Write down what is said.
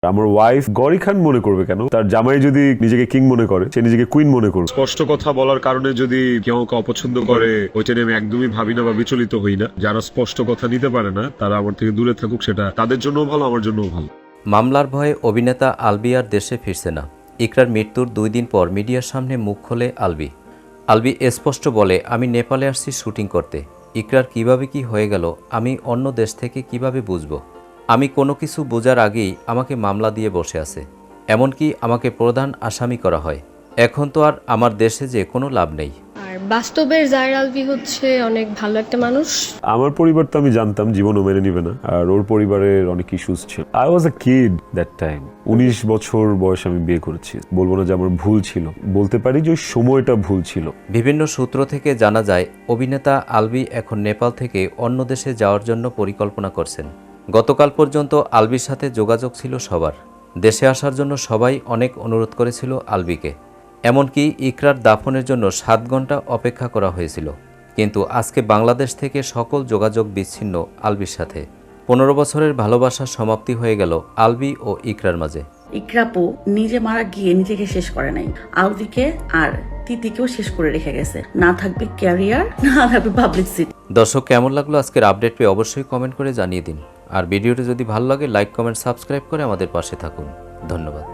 আমার ওয়াইফ গরি খান মনে করবে কেন? তার জামাই যদি নিজেকে কিং মনে করে, সে নিজেকে কুইন মনে করবে। স্পষ্ট কথা বলার কারণে যদি কেউ আমাকে অপছন্দ করে, ওইটা নিয়ে আমি একদমই ভাবি না বা বিচলিত হই না। যারা স্পষ্ট কথা নিতে পারে না তারা আমার থেকে দূরে থাকুক, সেটা তাদের জন্যও ভালো, আমার জন্যও ভালো। মামলার ভয়ে অভিনেতা আলবি আর দেশে ফিরছে না। ইকরার মৃত্যুর 2 দিন পর মিডিয়ার সামনে মুখ খোলে আলবি। আলবি স্পষ্ট বলে, আমি নেপালে আসছি শুটিং করতে। ইকরার কিভাবে কি হয়ে গেল আমি অন্য দেশ থেকে কিভাবে বুঝব? আমি কোনো কিছু বোঝার আগেই আমাকে মামলা দিয়ে বসে আছে, এমনকি আমাকে প্রধান আসামি করা হয়। এখন তো আর আমার দেশে যে কোনো লাভ নেই। আর বাস্তবের জাহির আলভি হচ্ছে অনেক ভালো একটা মানুষ। আমার পরিবার তো আমি জানতাম জীবনও মেনে নিবে না, আর ওর পরিবারের অনেক ইস্যুস ছিল। I was a kid that time. 19 বছর বয়স আমি বিয়ে করেছি। বলবো না যে আমার ভুল ছিল, বলতে পারি যে ওই সময়টা ভুল ছিল। বিভিন্ন সূত্র থেকে জানা যায় অভিনেতা আলবি এখন নেপাল থেকে অন্য দেশে যাওয়ার জন্য পরিকল্পনা করছেন। গতকাল পর্যন্ত আলবির সাথে যোগাযোগ ছিল সবার। দেশে আসার জন্য সবাই অনেক অনুরোধ করেছিল আলবিকে। এমনকি ইকরার দাফনের জন্য 7 ঘন্টা অপেক্ষা করা হয়েছিল। কিন্তু আজকে বাংলাদেশ থেকে সকল যোগাযোগ বিচ্ছিন্ন আলবির সাথে। 15 বছরের ভালোবাসার সমাপ্তি হয়ে গেল আলবি ও ইকরার মাঝে। ইকরাপু নিজে মারা গিয়ে নিজেকে শেষ করে নাই, আলবিকে আর তিতিকেও শেষ করে রেখে গেছে। না থাকবে ক্যারিয়ার, না থাকবে পাবলিসিটি। দর্শক, কেমন লাগলো আজকের আপডেট পেয়ে অবশ্যই কমেন্ট করে জানিয়ে দিন। আর ভিডিওটি যদি ভালো লাগে লাইক, কমেন্ট, সাবস্ক্রাইব করে আমাদের পাশে থাকুন। ধন্যবাদ।